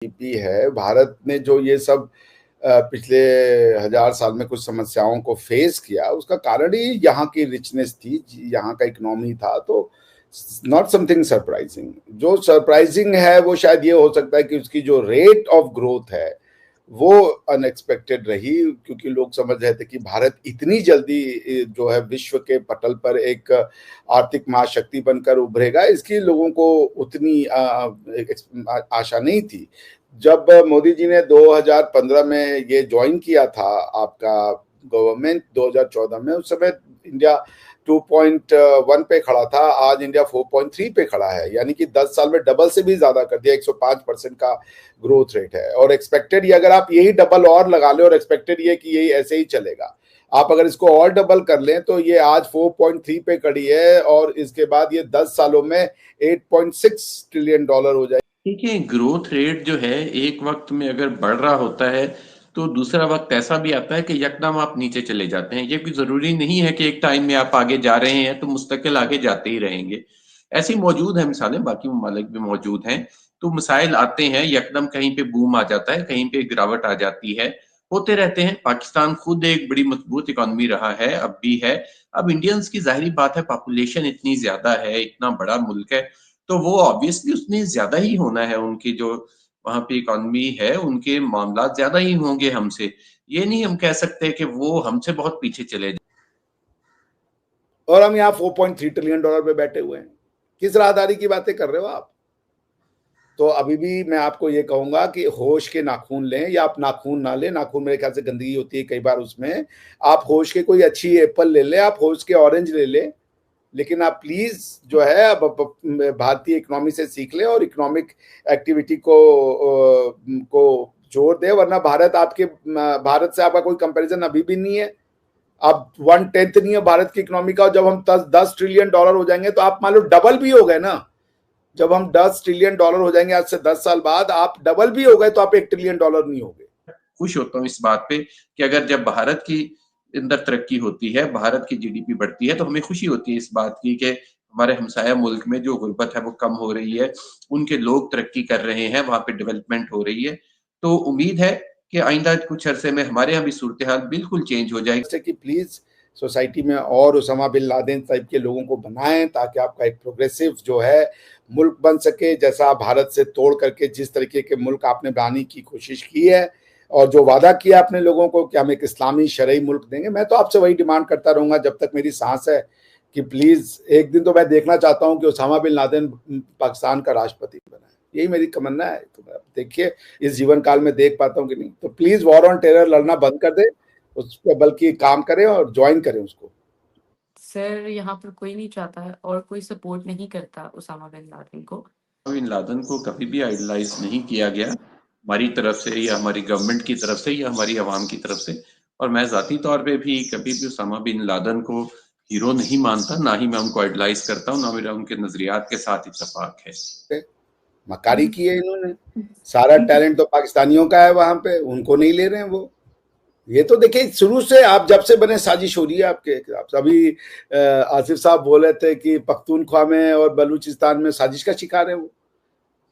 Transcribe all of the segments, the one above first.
GDP है, भारत ने जो ये सब पिछले 1000 साल में कुछ समस्याओं को फेस किया, उसका कारण ही यहाँ की रिचनेस थी, यहाँ का इकोनॉमी था। तो नॉट समथिंग सरप्राइजिंग। जो सरप्राइजिंग है वो शायद ये हो सकता है कि उसकी जो रेट ऑफ ग्रोथ है वो अनएक्सपेक्टेड रही, क्योंकि लोग समझ रहे थे कि भारत इतनी जल्दी जो है विश्व के पटल पर एक आर्थिक महाशक्ति बनकर उभरेगा, इसकी लोगों को उतनी आशा नहीं थी। जब मोदी जी ने 2015 में ये ज्वाइन किया था आपका गवर्नमेंट 2014 में, उस समय इंडिया 2.1 पे खड़ा था, आज इंडिया 4.3 पे खड़ा है, यानी कि 10 साल में डबल से भी ज्यादा कर दिया। 105% का ग्रोथ रेट है। और एक्सपेक्टेड ये, अगर आप यही डबल और लगा ले, और एक्सपेक्टेड ये कि यही ऐसे ही चलेगा, आप अगर इसको और डबल कर लें तो ये आज 4.3 पे खड़ी है, और इसके बाद ये 10 सालों में $8.6 ट्रिलियन हो जाए। देखिए, ग्रोथ रेट जो है एक वक्त में अगर बढ़ रहा होता है तो दूसरा वक्त ऐसा भी आता है कि यकदम आप नीचे चले जाते हैं। ये भी जरूरी नहीं है कि एक टाइम में आप आगे जा रहे हैं तो मुस्तकिल आगे जाते ही रहेंगे। ऐसी मौजूद है मिसालें, बाकी ममालिक भी मौजूद हैं। तो मिसाइल आते हैं, यकदम कहीं पे बूम आ जाता है, कहीं पे गिरावट आ जाती है, होते रहते हैं। पाकिस्तान खुद एक बड़ी मजबूत इकोनॉमी रहा है, अब भी है। अब इंडियंस की जाहिर बात है, पॉपुलेशन इतनी ज्यादा है, इतना बड़ा मुल्क है, तो वो ऑब्वियसली उसने ज्यादा ही होना है। उनकी जो वहां पे इकोनॉमी है, उनके मामला ज्यादा ही होंगे हमसे। ये नहीं हम कह सकते कि वो हमसे बहुत पीछे चले जाए। और हम यहाँ $4.3 ट्रिलियन पे बैठे हुए हैं। किस राहदारी की बातें कर रहे हो आप? तो अभी भी मैं आपको ये कहूंगा कि होश के नाखून लें, या आप नाखून ना लें। नाखून मेरे ख्याल से गंदगी होती है कई बार उसमें। आप होश के कोई अच्छी एप्पल ले लें, आप होश के ऑरेंज ले लें, लेकिन आप प्लीज जो है अब भारतीय इकोनॉमी से सीख लें और इकोनॉमिक एक्टिविटी को जोर दे। वरना भारत से आपका कोई कंपैरिजन अभी भी नहीं है। अब 1/10 नहीं है भारत की इकोनॉमी का। जब हम 10 ट्रिलियन डॉलर हो जाएंगे तो आप मान लो डबल भी हो गए ना। जब हम 10 ट्रिलियन डॉलर हो जाएंगे आज से 10 साल बाद, आप डबल भी हो गए तो आप $1 ट्रिलियन नहीं हो गए। खुश होता हूँ इस बात पे कि अगर जब भारत की अंदर तरक्की होती है, भारत की जीडीपी बढ़ती है, तो हमें खुशी होती है इस बात की कि हमारे हमसाया मुल्क में जो गुर्बत है वो कम हो रही है, उनके लोग तरक्की कर रहे हैं, वहां पे डेवलपमेंट हो रही है। तो उम्मीद है कि आइंदा कुछ अरसे में हमारे यहाँ भी सूरत हाल बिल्कुल चेंज हो जाएगी। कि प्लीज सोसाइटी में और उसामा बिन लादेन टाइप के लोगों को बनाएं, ताकि आपका एक प्रोग्रेसिव जो है मुल्क बन सके, जैसा भारत से तोड़ करके जिस तरीके के मुल्क आपने बनाने की कोशिश की है, और जो वादा किया अपने लोगों को कि हम एक इस्लामी शरई मुल्क देंगे। मैं तो आपसे वही डिमांड करता रहूंगा जब तक मेरी सांस है, कि प्लीज एक दिन तो मैं देखना चाहता हूं कि उसामा बिन लादेन पाकिस्तान का राष्ट्रपति बना है। यही मेरी तमन्ना है। तो देखिए इस जीवन काल में देख पाता हूं कि नहीं। तो प्लीज वॉर ऑन टेरर लड़ना बंद कर दे, उस पर बल्कि काम करें और ज्वाइन करें उसको। सर, यहाँ पर कोई नहीं चाहता है और कोई सपोर्ट नहीं करता उसामा बिन लादेन को। बिन लादेन को कभी भी आइडलाइज नहीं किया गया हमारी तरफ से, या हमारी गवर्नमेंट की तरफ से, या हमारी आवाम की तरफ से। और मैं जाती तौर पे भी कभी भी उसामा बिन लादेन को हीरो नहीं मानता, ना ही मैं उनको आइडलाइज करता हूँ, ना मेरा उनके नजरियात के साथ इत्तेफाक है। मकारी की है इन्होंने। सारा टैलेंट तो पाकिस्तानियों का है वहां पे, उनको नहीं ले रहे हैं वो। ये तो देखिए शुरू से, आप जब से बने साजिश हो रही है आपके। आप अभी आसिफ साहब बोल रहे थे कि पख्तूनख्वा में और बलूचिस्तान में साजिश का शिकार है वो।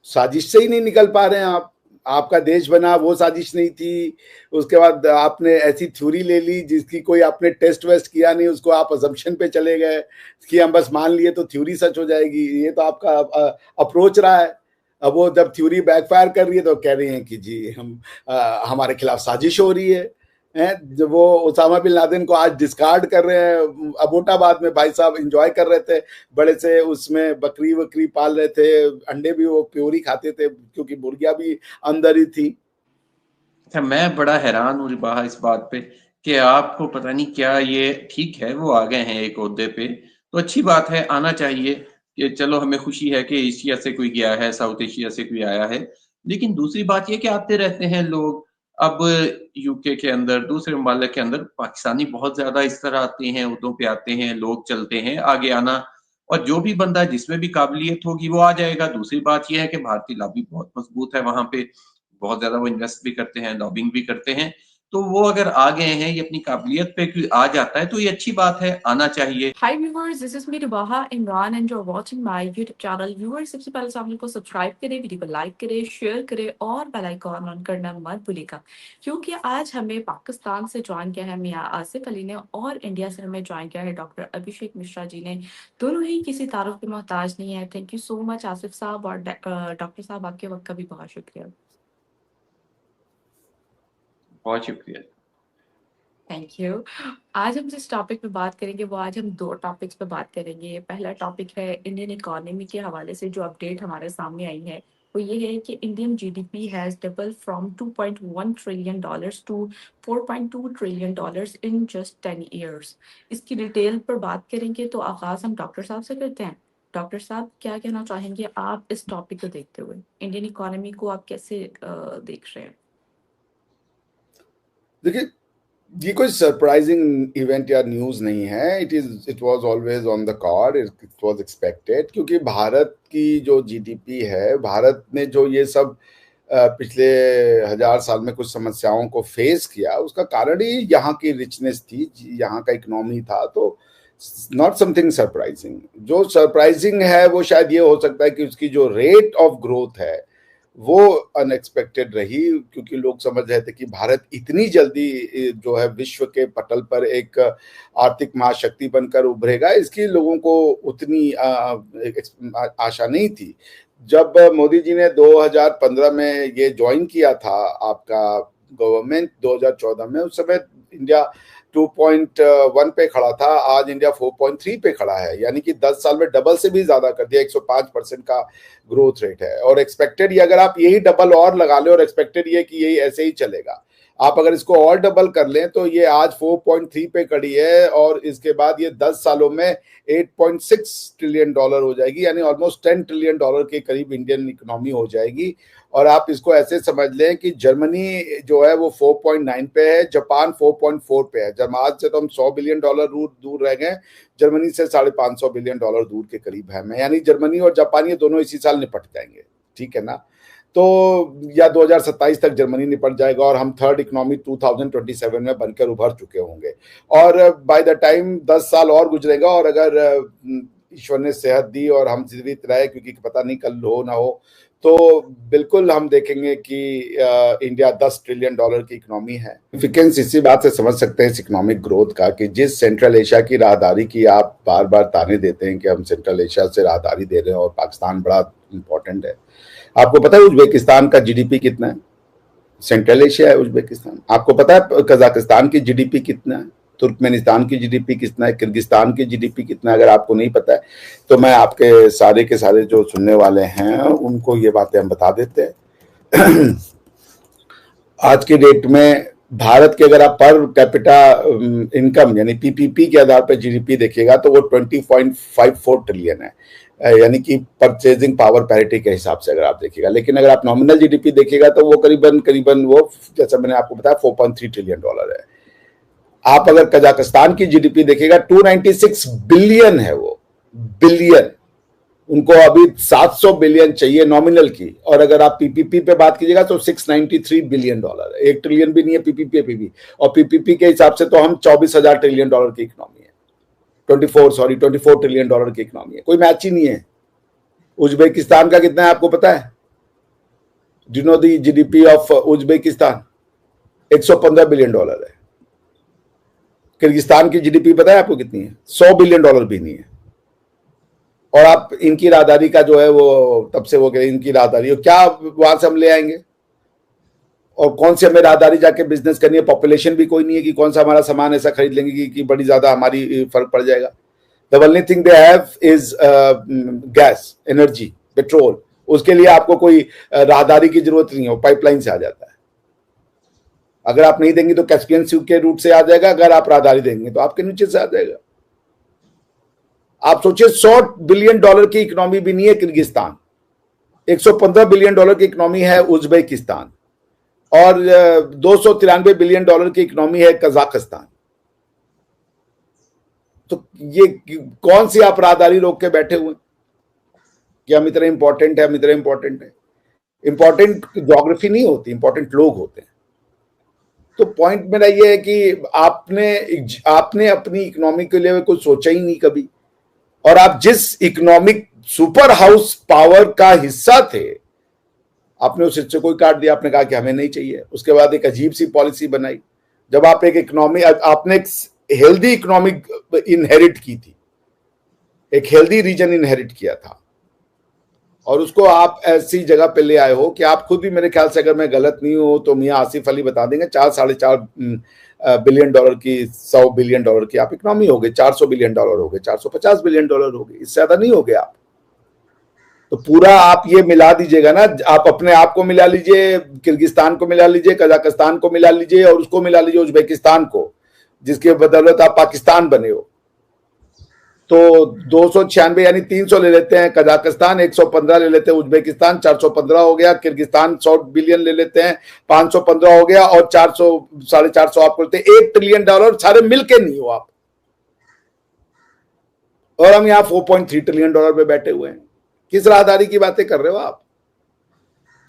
साजिश से ही नहीं निकल पा रहे हैं आप। आपका देश बना वो साजिश नहीं थी। उसके बाद आपने ऐसी थ्योरी ले ली जिसकी कोई आपने टेस्ट वेस्ट किया नहीं, उसको आप अजम्पशन पे चले गए कि हम बस मान लिए तो थ्योरी सच हो जाएगी। ये तो आपका अप्रोच रहा है। अब वो जब थ्योरी बैकफायर कर रही है तो कह रही हैं कि जी हमारे खिलाफ साजिश हो रही है। जब वो उसामा बिन लादेन को आज डिस्कार्ड कर रहे हैं। अबोटाबाद में भाई साहब एंजॉय कर रहे थे, बड़े से उसमें बकरी वकरी पाल रहे थे, अंडे भी वो प्योरी खाते थे क्योंकि मुर्गियां भी अंदर ही थी। अच्छा, मैं बड़ा हैरान हूँ बाहा इस बात पे कि आपको पता नहीं क्या, ये ठीक है वो आ गए हैं एक ओहदे पे, तो अच्छी बात है, आना चाहिए। कि चलो हमें खुशी है कि एशिया से कोई गया है, साउथ एशिया से कोई आया है। लेकिन दूसरी बात ये कि आते रहते हैं लोग। अब यूके के अंदर, दूसरे ममालिक के अंदर पाकिस्तानी बहुत ज्यादा इस तरह आते हैं, उहदों पे आते हैं, लोग चलते हैं आगे आना। और जो भी बंदा जिसमें भी काबिलियत होगी वो आ जाएगा। दूसरी बात यह है कि भारतीय लॉबी बहुत मजबूत है वहां पे, बहुत ज्यादा वो इन्वेस्ट भी करते हैं, लॉबिंग भी करते हैं। तो वो अगर आ गए हैं, ये अपनी काबिलियत पे कोई आ जाता है तो ये अच्छी बात है, आना चाहिए। Hi viewers, this is me Rubaha Imran and you're watching my YouTube channel. Viewers, सबसे पहले चैनल को सब्सक्राइब करें, वीडियो को लाइक करें, शेयर करें और बेल आइकॉन ऑन करना मत भूलिएगा, क्योंकि आज हमें पाकिस्तान से ज्वाइन किया है मियां आसिफ अली ने और इंडिया से हमें ज्वाइन किया है डॉक्टर अभिषेक मिश्रा जी ने। दोनों ही किसी तारुफ के मोहताज नहीं है। Thank you so much Asif साहब और डॉक्टर साहब, आपके वक्त का भी बहुत शुक्रिया। बहुत शुक्रिया। Thank you. आज हम जिस टॉपिक पे बात करेंगे वो आज हम दो टॉपिक्स पे बात करेंगे। पहला टॉपिक है इंडियन इकोनॉमी के हवाले से जो अपडेट हमारे सामने आई है वो ये है कि Indian GDP has double from 2.1 trillion dollars to 4.2 trillion dollars in just 10 years. इसकी डिटेल पर बात करेंगे तो आगाज हम डॉक्टर साहब से करते हैं। डॉक्टर साहब, क्या कहना चाहेंगे आप इस टॉपिक को देखते हुए? इंडियन इकोनॉमी को आप कैसे देख रहे हैं? देखिए, ये कोई सरप्राइजिंग इवेंट या न्यूज नहीं है। It was always on the card, it was expected, क्योंकि भारत की जो जीडीपी है, भारत ने जो ये सब पिछले 1000 साल में कुछ समस्याओं को फेस किया, उसका कारण ही यहाँ की रिचनेस थी, यहाँ का इकोनॉमी था। तो नॉट समथिंग सरप्राइजिंग। जो सरप्राइजिंग है वो शायद ये हो सकता है कि उसकी जो रेट ऑफ ग्रोथ है वो अनएक्सपेक्टेड रही, क्योंकि लोग समझ रहे थे कि भारत इतनी जल्दी जो है विश्व के पटल पर एक आर्थिक महाशक्ति बनकर उभरेगा, इसकी लोगों को उतनी आशा नहीं थी। जब मोदी जी ने 2015 में ये ज्वाइन किया था आपका गवर्नमेंट 2014 में, उस समय इंडिया 2.1 पे खड़ा था, आज इंडिया 4.3 पे खड़ा है, यानी कि 10 साल में डबल से भी ज्यादा कर दिया। 105% का ग्रोथ रेट है और एक्सपेक्टेड ये, अगर आप यही डबल और लगा ले और एक्सपेक्टेड ये कि यही ऐसे ही चलेगा, आप अगर इसको और डबल कर लें तो ये आज 4.3 पे खड़ी है और इसके बाद ये 10 सालों में 8.6 ट्रिलियन डॉलर हो जाएगी, यानी ऑलमोस्ट 10 ट्रिलियन डॉलर के करीब इंडियन इकोनॉमी हो जाएगी। और आप इसको ऐसे समझ लें कि जर्मनी जो है वो 4.9 पे है, जापान 4.4 पे है। जब आज से तो हम 100 बिलियन डॉलर दूर रह गए, जर्मनी से 550 बिलियन डॉलर दूर के करीब है मैं, यानी जर्मनी और जापान ये दोनों इसी साल निपट जाएंगे, ठीक है ना। तो या 2027 तक जर्मनी निपट जाएगा और हम थर्ड इकोनॉमी 2027 में बनकर उभर चुके होंगे। और बाय द टाइम 10 साल और गुजरेगा और अगर ईश्वर ने सेहत दी और हम जीवित रहे, क्योंकि पता नहीं कल हो ना हो, तो बिल्कुल हम देखेंगे कि इंडिया 10 ट्रिलियन डॉलर की इकोनॉमी है। सिग्निफिकेंस इसी बात से समझ सकते हैं इस इकोनॉमिक ग्रोथ का, कि जिस सेंट्रल एशिया की राहदारी की आप बार बार ताने देते हैं कि हम सेंट्रल एशिया से राहदारी दे रहे हैं और पाकिस्तान बड़ा इंपॉर्टेंट है। आपको पता है उज्बेकिस्तान का जीडीपी कितना है? सेंट्रल एशिया है उज्बेकिस्तान। आपको पता है कजाकिस्तान की जीडीपी कितना है? तुर्कमेनिस्तान की जीडीपी कितना है? किर्गिस्तान की जीडीपी कितना है? अगर आपको नहीं पता है तो मैं आपके सारे के सारे जो सुनने वाले हैं उनको ये बातें हम बता देते हैं। आज के डेट में भारत के अगर आप पर कैपिटा इनकम यानी पीपीपी के आधार पर जीडीपी देखिएगा तो वो 20.54 ट्रिलियन है, यानी कि परचेजिंग पावर पैरिटी के हिसाब से अगर आप देखिएगा। लेकिन अगर आप नॉमिनल जीडीपी देखिएगा तो वो करीबन वो, जैसा मैंने आपको बताया, 4.3 ट्रिलियन डॉलर है। आप अगर कजाकिस्तान की जीडीपी देखिएगा 296 बिलियन है, वो बिलियन, उनको अभी 700 बिलियन चाहिए नॉमिनल की। और अगर आप पीपीपी पे बात कीजिएगा तो 693 बिलियन डॉलर है, 1 ट्रिलियन भी नहीं है पीपीपी पे भी। और पीपीपी के हिसाब से तो हम 24,000 ट्रिलियन डॉलर की इकोनॉमी है, 24 ट्रिलियन डॉलर की इकोनॉमी है, कोई मैच ही नहीं है। उज्बेकिस्तान का कितना है आपको पता है? Do know the GDP of Uzbekistan? 115 billion dollar है। किर्गिस्तान की जीडीपी पता है आपको कितनी है? 100 बिलियन डॉलर भी नहीं है। और आप इनकी राहदारी का जो है वो तब से वो कह इनकी राहदारी, क्या वहां से हम ले आएंगे? और कौन से हमें राहदारी जाके बिजनेस करनी है? पॉपुलेशन भी कोई नहीं है कि कौन सा हमारा सामान ऐसा खरीद लेंगे कि बड़ी ज्यादा हमारी फर्क पड़ जाएगा। The only thing they have is gas, energy, petrol. उसके लिए आपको कोई राहदारी की जरूरत नहीं है, वो पाइपलाइन से आ जाता है। अगर आप नहीं देंगे तो कैस्पियन सी के रूट से आ जाएगा, अगर आप राहदारी देंगे तो आपके नीचे से आ जाएगा। आप सोचिए 100 बिलियन डॉलर की इकोनॉमी भी नहीं है किर्गिस्तान, 115 बिलियन डॉलर की इकोनॉमी है उज्बेकिस्तान, और 293 बिलियन डॉलर की इकोनॉमी है कजाकिस्तान। तो ये कौन सी आप राहदारी रोक के बैठे हुए कि हम इतने इंपॉर्टेंट है, हम इतने इंपॉर्टेंट है? इंपॉर्टेंट ज्योग्राफी नहीं होती, इंपॉर्टेंट लोग होते हैं। तो पॉइंट मेरा ये है कि आपने अपनी इकोनॉमी के लिए कुछ सोचा ही नहीं कभी, और आप जिस इकोनॉमिक सुपर हाउस पावर का हिस्सा थे, आपने उस हिस्से को काट दिया। आपने कहा कि हमें नहीं चाहिए। उसके बाद एक अजीब सी पॉलिसी बनाई। जब आप आपने एक हेल्दी इकोनॉमिक इनहेरिट की थी, एक हेल्दी रीजन इनहेरिट किया था, और उसको आप ऐसी जगह पे ले आए हो कि आप खुद भी, मेरे ख्याल से अगर मैं गलत नहीं हूं तो मियां आसिफ अली बता देंगे, 4-4.5 बिलियन डॉलर की, 100 बिलियन डॉलर की आप इकोनॉमी हो गए, 400 बिलियन डॉलर हो गए, 450 बिलियन डॉलर हो गए, इससे ज्यादा नहीं हो गए आप। तो पूरा आप ये मिला दीजिएगा ना, आप अपने आप को मिला लीजिए, किर्गिस्तान को मिला लीजिए, कजाकिस्तान को मिला लीजिए, और उसको मिला लीजिए उज्बेकिस्तान को, जिसके बदौलत आप पाकिस्तान बने हो। तो 296 यानी 300 ले लेते हैं कजाकिस्तान, 115 ले लेते हैं उज्बेकिस्तान, 415 हो गया। किर्गिस्तान 100 बिलियन ले लेते हैं, 515 हो गया, और 400 450 आप बोलते हैं। $1 ट्रिलियन सारे मिलके नहीं हो आप, और हम यहाँ $4.3 ट्रिलियन पे बैठे हुए हैं। किस राहदारी की बातें कर रहे हो आप?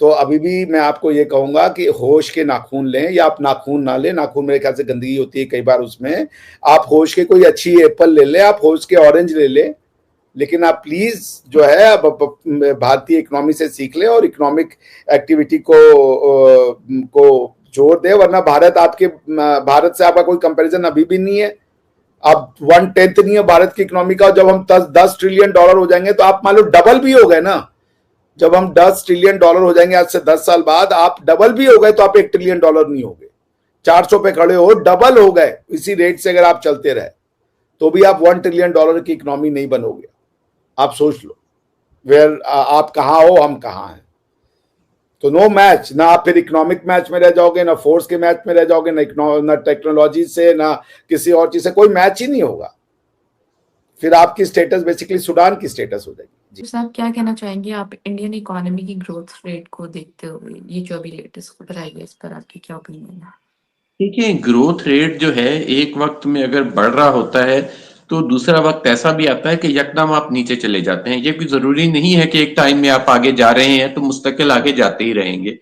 तो अभी भी मैं आपको ये कहूंगा कि होश के नाखून लें, या आप नाखून ना लें। नाखून मेरे ख्याल से गंदगी होती है कई बार उसमें। आप होश के कोई अच्छी एप्पल ले लें, आप होश के ऑरेंज ले लें, लेकिन आप प्लीज जो है अब भारतीय इकोनॉमी से सीख लें और इकोनॉमिक एक्टिविटी को जोर दे। वरना भारत से आपका कोई कंपैरिजन अभी भी नहीं है। अब 1/10 नहीं है भारत की इकोनॉमी का। जब हम 10 ट्रिलियन डॉलर हो जाएंगे तो आप मान लो डबल भी हो गए ना। जब हम 10 ट्रिलियन डॉलर हो जाएंगे आज से 10 साल बाद, आप डबल भी हो गए तो आप $1 ट्रिलियन नहीं हो गए। 400 पे खड़े हो, डबल हो गए। इसी रेट से अगर आप चलते रहे तो भी आप $1 ट्रिलियन की इकोनॉमी नहीं बनोगे। आप सोच लो वेयर आप कहां हो, हम कहां हैं। तो नो मैच, ना आप फिर इकोनॉमिक मैच में रह जाओगे, ना फोर्स के मैच में रह जाओगे, ना टेक्नोलॉजी से, ना किसी और चीज से, कोई मैच ही नहीं होगा। फिर आपकी स्टेटस बेसिकली सूडान की स्टेटस हो जाएगी। जी साहब, क्या कहना चाहेंगे आप इंडियन इकोनॉमी की ग्रोथ रेट को देखते हुए? ये जो अभी लेटेस्ट खबर आई है, इस पर आपकी क्या ओपिनियन है? देखिए, ग्रोथ रेट जो है एक वक्त में अगर बढ़ रहा होता है तो दूसरा वक्त ऐसा भी आता है कि यकदम आप नीचे चले जाते हैं। ये कोई जरूरी नहीं है कि एक टाइम में आप आगे जा रहे हैं तो मुस्तकिल आगे जाते ही रहेंगे।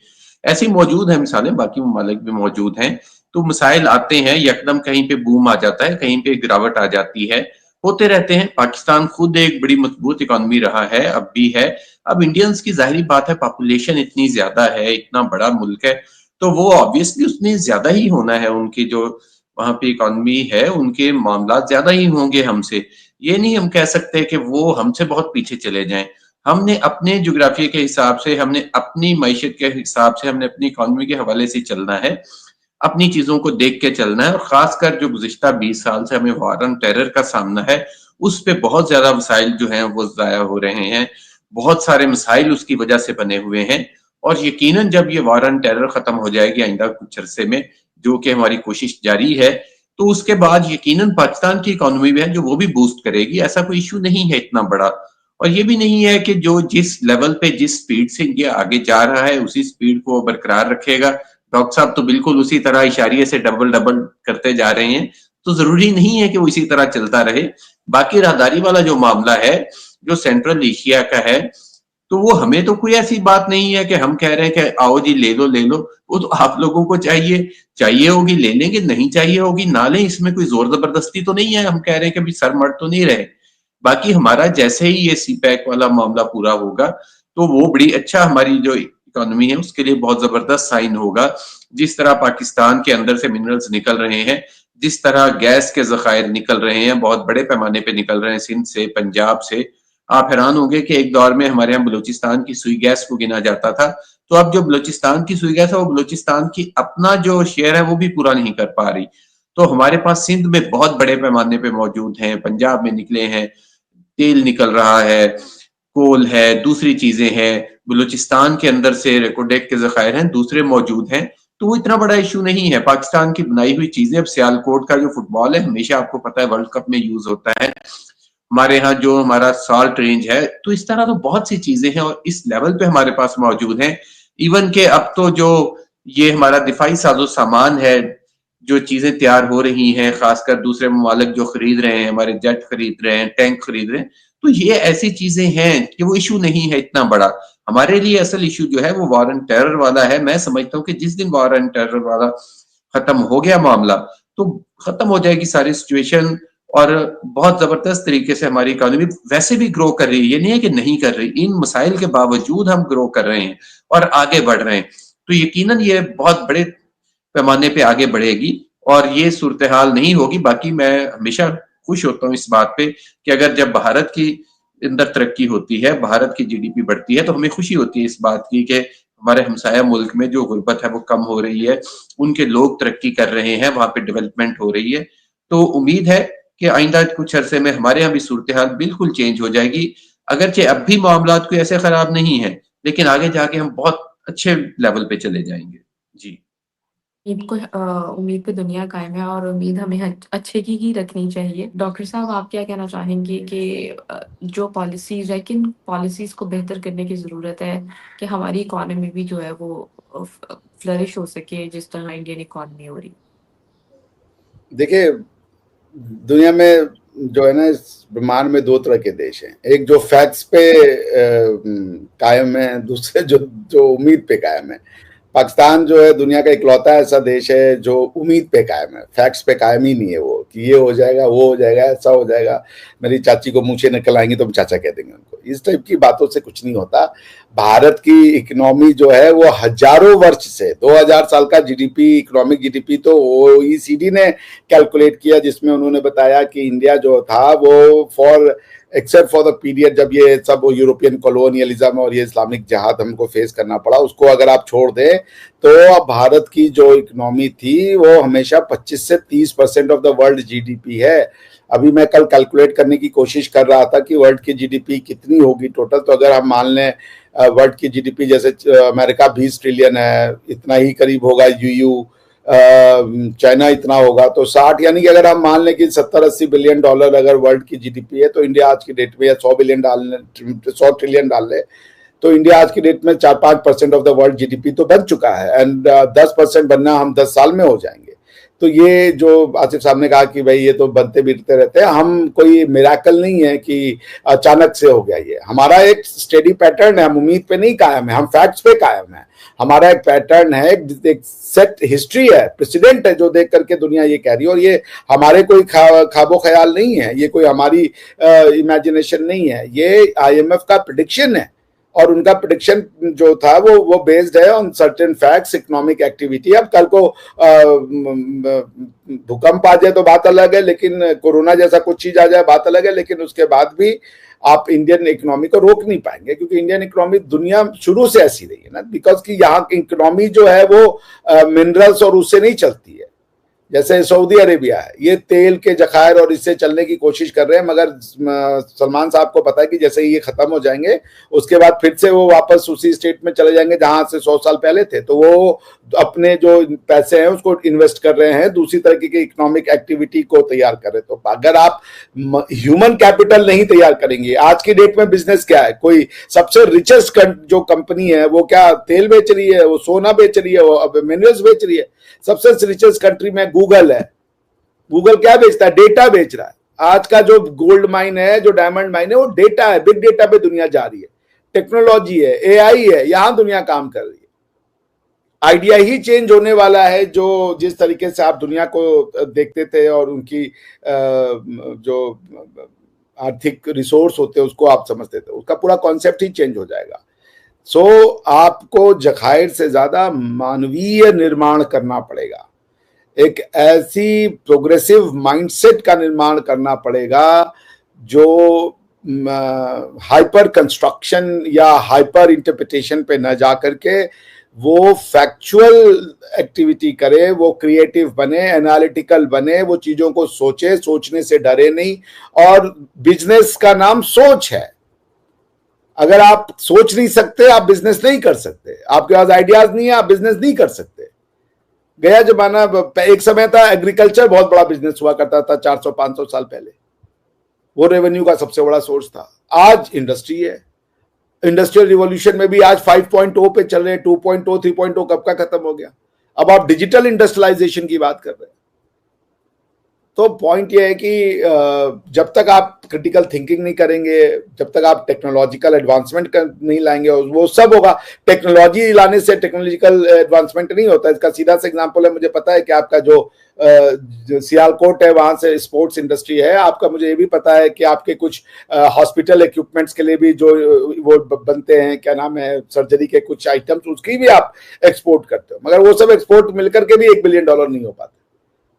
ऐसी मौजूद है मिसालें, बाकी ममालिक भी मौजूद हैं। तो मसाइल आते हैं, यकदम कहीं पे बूम आ जाता है, कहीं पे गिरावट आ जाती है, होते रहते हैं। पाकिस्तान खुद एक बड़ी मजबूत इकोनॉमी रहा है, अब भी है। अब इंडियंस की जाहिर बात है, पॉपुलेशन इतनी ज्यादा है, इतना बड़ा मुल्क है, तो वो ऑब्वियसली उसने ज्यादा ही होना है। उनकी जो वहां पे इकोनॉमी है, उनके मामला ज्यादा ही होंगे हमसे। ये नहीं हम कह सकते कि वो हमसे बहुत पीछे चले जाएं। हमने अपने ज्योग्राफी के हिसाब से, हमने अपनी मईशत के हिसाब से, हमने अपनी इकोनॉमी के हवाले से चलना है, अपनी चीजों को देख के चलना है। और खासकर जो गुज़िश्ता 20 साल से हमें वार एंड टेरर का सामना है, उस पे बहुत ज्यादा मसाइल जो हैं वो जाया हो रहे हैं। बहुत सारे मसाइल उसकी वजह से बने हुए हैं। और यकीनन जब ये वार एंड टेरर खत्म हो जाएगी आइंदा कुछ अरसे में, जो कि हमारी कोशिश जारी है, तो उसके बाद यकीनन पाकिस्तान की इकोनॉमी भी है जो वो भी बूस्ट करेगी। ऐसा कोई इशू नहीं है इतना बड़ा। और ये भी नहीं है कि जो जिस लेवल पे, जिस स्पीड से इंडिया आगे जा रहा है, उसी स्पीड को बरकरार रखेगा। डॉक्टर साहब तो बिल्कुल उसी तरह इशारे से डबल डबल करते जा रहे हैं, तो जरूरी नहीं है कि वो इसी तरह चलता रहे। बाकी राहदारी वाला जो मामला है, जो सेंट्रल एशिया का है, तो वो हमें तो कोई ऐसी बात नहीं है कि हम कह रहे हैं कि आओ जी ले लो ले लो। वो तो आप लोगों को चाहिए होगी ले लेंगे, नहीं चाहिए होगी ना लें। इसमें कोई जोर जबरदस्ती तो नहीं है। हम कह रहे हैं कि अभी सर मर तो नहीं रहे। बाकी हमारा जैसे ही ये सीपैक वाला मामला पूरा होगा तो वो बड़ी अच्छा हमारी जो इकोनॉमी है उसके लिए बहुत जबरदस्त साइन होगा। जिस तरह पाकिस्तान के अंदर से मिनरल्स निकल रहे हैं, जिस तरह गैस के जखायर निकल रहे हैं, बहुत बड़े पैमाने पे निकल रहे हैं सिंध से, पंजाब से। आप हैरान होंगे कि एक दौर में हमारे यहाँ बलूचिस्तान की सुई गैस को गिना जाता था, तो अब जो बलूचिस्तान की सुई गैस है वो बलूचिस्तान की अपना जो शेयर है वो भी पूरा नहीं कर पा रही। तो हमारे पास सिंध में बहुत बड़े पैमाने पे मौजूद हैं, पंजाब में निकले हैं, तेल निकल रहा है, कोल है, दूसरी चीजें हैं। बलूचिस्तान के अंदर से रेकोडेक के जखायर हैं, दूसरे मौजूद हैं। तो वो इतना बड़ा इशू नहीं है। पाकिस्तान की बनाई हुई चीजें, अब सियालकोट का जो फुटबॉल है हमेशा आपको पता है वर्ल्ड कप में यूज होता है। हमारे यहाँ जो हमारा साल्ट रेंज है, तो इस तरह तो बहुत सी चीजें हैं और इस लेवल पे हमारे पास मौजूद हैं। इवन के अब तो जो ये हमारा दिफाई साजो सामान है, जो चीजें तैयार हो रही हैं, खासकर दूसरे ममालिक जो खरीद रहे हैं, हमारे जेट खरीद रहे हैं, टैंक खरीद रहे हैं, तो ये ऐसी चीजें हैं कि वो इशू नहीं है इतना बड़ा। हमारे लिए असल इशू जो है वो वार एंड टेरर वाला है। मैं समझता हूँ कि जिस दिन वार एंड टेरर वाला खत्म हो गया मामला, तो खत्म हो जाएगी सारी सिचुएशन और बहुत जबरदस्त तरीके से हमारी इकोनॉमी वैसे भी ग्रो कर रही है। ये नहीं है कि नहीं कर रही, इन मसाइल के बावजूद हम ग्रो कर रहे हैं और आगे बढ़ रहे हैं। तो यकीनन ये बहुत बड़े पैमाने पे आगे बढ़ेगी और ये सूरत हाल नहीं होगी। बाकी मैं हमेशा खुश होता हूँ इस बात पे कि अगर जब भारत की अंदर तरक्की होती है, भारत की जीडीपी बढ़ती है, तो हमें खुशी होती है इस बात की कि हमारे हमसाया मुल्क में जो गुर्बत है वो कम हो रही है, उनके लोग तरक्की कर रहे हैं, वहां पे डेवलपमेंट हो रही है। तो उम्मीद है कि आइंदा कुछ अरसे में हमारे यहाँ भी सूरत हाल बिल्कुल चेंज हो जाएगी। अगरचे अब भी मामला कोई ऐसे खराब नहीं है, लेकिन आगे जाके हम बहुत अच्छे लेवल पे चले जाएंगे। जी। उम्मीद पे दुनिया कायम है और उम्मीद हमें अच्छे की ही रखनी चाहिए। डॉक्टर साहब, आप क्या कहना चाहेंगे कि जो पॉलिसीज़ है, किन पॉलिसीज़ को बेहतर करने की ज़रूरत है कि हमारी इकोनॉमी भी जो है वो फ्लरिश हो सके जिस तरह इंडियन इकोनॉमी हो रही? देखिए, दुनिया में जो है ना, इस ब्रह्मांड में दो तरह के देश हैं। एक जो फैक्ट्स पे कायम है, दूसरे जो जो उम्मीद पे कायम है। पाकिस्तान जो है दुनिया का इकलौता ऐसा देश है जो उम्मीद पे कायम है, फैक्ट्स पे कायम ही नहीं है। वो कि ये हो जाएगा, वो हो जाएगा, ऐसा हो जाएगा, मेरी चाची को मूंछें निकल आएंगी तो हम चाचा कह देंगे उनको। इस टाइप की बातों से कुछ नहीं होता। भारत की इकोनॉमी जो है वो हजारों वर्ष से 2000 साल का जीडीपी, इकोनॉमिक जीडीपी तो ओईसीडी ने कैलकुलेट किया, जिसमें उन्होंने बताया कि इंडिया जो था वो एक्सेप्ट फॉर द पीरियड जब ये सब यूरोपियन कॉलोनियलिज्म और ये इस्लामिक जिहाद हमको फेस करना पड़ा, उसको अगर आप छोड़ दें तो अब भारत की जो इकोनॉमी थी वो हमेशा 25 से 30% ऑफ द वर्ल्ड जीडीपी है। अभी मैं कल कैलकुलेट करने की कोशिश कर रहा था कि वर्ल्ड की जीडीपी कितनी होगी टोटल। तो अगर हम मान लें वर्ल्ड की जीडीपी जैसे अमेरिका 20 ट्रिलियन है, इतना ही करीब होगा यूयू, चाइना इतना होगा, तो 60, यानी कि अगर हम मान लें कि 70-80 बिलियन डॉलर अगर वर्ल्ड की जीडीपी है, तो इंडिया आज की डेट में 100 ट्रिलियन डाल ले तो इंडिया आज की डेट में 4-5% ऑफ द वर्ल्ड जीडीपी तो बन चुका है। एंड 10% बनना हम 10 साल में हो जाएंगे। तो ये जो आसिफ साहब ने कहा कि भाई ये तो बनते बिरते रहते हैं, हम कोई मिराकल नहीं है कि अचानक से हो गया। ये हमारा एक स्टेडी पैटर्न है, हम उम्मीद पे नहीं कायम है, हम फैक्ट्स पे कायम है। हमारा एक पैटर्न है, एक सेट हिस्ट्री है, प्रेसिडेंट है जो देख करके दुनिया ये कह रही है। और ये हमारे कोई ख्वाबो ख्याल नहीं है, ये कोई हमारी इमेजिनेशन नहीं है, ये आईएमएफ का प्रेडिक्शन है। और उनका प्रेडिक्शन जो था वो बेस्ड है on certain facts, economic activity. अब कल को भूकंप आ जाए तो बात अलग है, लेकिन कोरोना जैसा कुछ चीज आ जाए बात अलग है, लेकिन उसके बाद भी आप इंडियन इकोनॉमी को रोक नहीं पाएंगे, क्योंकि इंडियन इकोनॉमी दुनिया शुरू से ऐसी रही है ना, बिकॉज कि यहाँ की इकोनॉमी जो है वो मिनरल्स और उससे नहीं चलती है। जैसे सऊदी अरेबिया है, ये तेल के जखायर और इससे चलने की कोशिश कर रहे हैं, मगर सलमान साहब को पता है कि जैसे ही ये खत्म हो जाएंगे उसके बाद फिर से वो वापस उसी स्टेट में चले जाएंगे जहां से 100 साल पहले थे। तो वो अपने जो पैसे हैं उसको इन्वेस्ट कर रहे हैं, दूसरी तरीके की इकोनॉमिक एक्टिविटी को तैयार कर रहे हैं। तो अगर आप ह्यूमन कैपिटल नहीं तैयार करेंगे, आज की डेट में बिजनेस क्या है, कोई सबसे रिचेस्ट जो कंपनी है वो क्या तेल बेच रही है, वो सोना बेच रही है, वो मिनरल्स बेच रही है। सबसे रिचेस्ट कंट्री में गूगल है, गूगल क्या बेचता है, डेटा बेच रहा है। आज का जो गोल्ड माइन है, जो डायमंड माइन है, वो डेटा है, बिग डेटा पे दुनिया जा रही है, टेक्नोलॉजी है, एआई है, यहां दुनिया काम कर रही है। आइडिया ही चेंज होने वाला है, जो जिस तरीके से आप दुनिया को देखते थे और उनकी जो आर्थिक रिसोर्स होते हैं उसको आप समझते थे, उसका पूरा कॉन्सेप्ट ही चेंज हो जाएगा। सो आपको जखायर से ज्यादा मानवीय निर्माण करना पड़ेगा, एक ऐसी प्रोग्रेसिव माइंडसेट का निर्माण करना पड़ेगा जो हाइपर कंस्ट्रक्शन या हाइपर इंटरप्रिटेशन पे न जा करके वो फैक्चुअल एक्टिविटी करे, वो क्रिएटिव बने, एनालिटिकल बने, वो चीजों को सोचे, सोचने से डरे नहीं। और बिजनेस का नाम सोच है। अगर आप सोच नहीं सकते आप बिजनेस नहीं कर सकते, आपके पास आइडियाज नहीं है आप बिजनेस नहीं कर सकते। गया जमाना, एक समय था एग्रीकल्चर बहुत बड़ा बिजनेस हुआ करता था 400-500 साल पहले, वो रेवेन्यू का सबसे बड़ा सोर्स था। आज इंडस्ट्री है, इंडस्ट्रियल रिवॉल्यूशन में भी आज 5.0 पे चल रहे हैं, 2.0 3.0 कब का खत्म हो गया। अब आप डिजिटल इंडस्ट्रियलाइजेशन की बात कर रहे हैं। तो पॉइंट ये है कि जब तक आप क्रिटिकल थिंकिंग नहीं करेंगे, जब तक आप टेक्नोलॉजिकल एडवांसमेंट नहीं लाएंगे, वो सब होगा। टेक्नोलॉजी लाने से टेक्नोलॉजिकल एडवांसमेंट नहीं होता। इसका सीधा सा एग्जांपल है, मुझे पता है कि आपका जो सियालकोट है वहां से स्पोर्ट्स इंडस्ट्री है आपका, मुझे ये भी पता है कि आपके कुछ हॉस्पिटल इक्विपमेंट्स के लिए भी जो वो बनते हैं, क्या नाम है, सर्जरी के कुछ आइटम्स, उसकी भी आप एक्सपोर्ट करते हो, मगर वो सब एक्सपोर्ट मिलकर के भी $1 बिलियन नहीं हो पाते।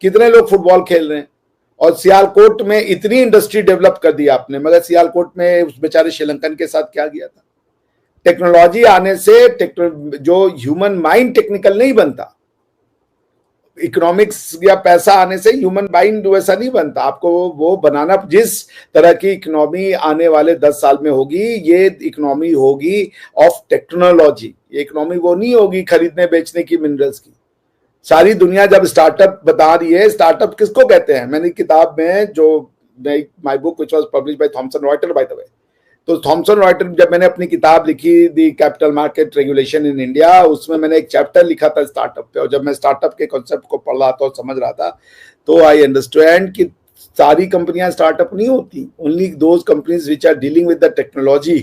कितने लोग फुटबॉल खेल रहे हैं, और सियालकोट में इतनी इंडस्ट्री डेवलप कर दी आपने, मगर सियालकोट में उस बेचारे श्रीलंकन के साथ क्या किया था? टेक्नोलॉजी आने से जो ह्यूमन माइंड टेक्निकल नहीं बनता, इकोनॉमिक्स या पैसा आने से ह्यूमन माइंड वैसा नहीं बनता। आपको वो बनाना, जिस तरह की इकोनॉमी आने वाले 10 साल में होगी, ये इकोनॉमी होगी ऑफ टेक्नोलॉजी। ये इकोनॉमी वो नहीं होगी खरीदने बेचने की, मिनरल्स की। सारी दुनिया जब स्टार्टअप बता रही है, स्टार्टअप किसको कहते हैं? मैंने किताब में जो my book which was published by Thomson Reuter by the way, तो थॉमसन रॉयटर, जब मैंने अपनी किताब लिखी the capital market regulation in India, उसमें मैंने एक चैप्टर लिखा था स्टार्टअप पे, और जब मैं स्टार्टअप के कॉन्सेप्ट को पढ़ रहा था और समझ रहा था, तो आई अंडरस्टैंड कि सारी कंपनियां स्टार्टअप नहीं होती। Only those companies which are dealing with the technology,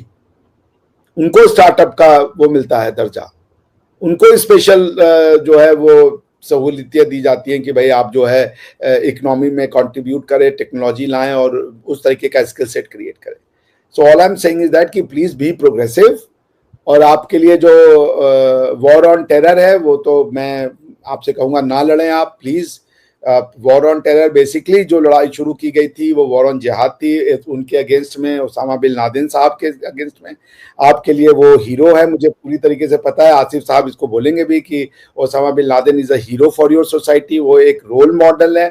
उनको स्टार्टअप का वो मिलता है दर्जा, उनको स्पेशल जो है वो सहूलियतें दी जाती हैं कि भाई आप जो है इकोनॉमी में कंट्रीब्यूट करें, टेक्नोलॉजी लाएं और उस तरीके का स्किल सेट क्रिएट करें। So all I am saying is that कि प्लीज बी प्रोग्रेसिव। और आपके लिए जो वॉर ऑन टेरर है, वो तो मैं आपसे कहूँगा ना लड़ें आप please. War on terror basically जो लड़ाई शुरू की गई थी वो वॉर ऑन जिहाद थी, उनके अगेंस्ट में, ओसामा बिन लादेन साहब के अगेंस्ट में। आपके लिए वो हीरो है, मुझे पूरी तरीके से पता है। आसिफ साहब इसको बोलेंगे भी कि Osama bin Laden is a hero for your society, वो एक रोल मॉडल है।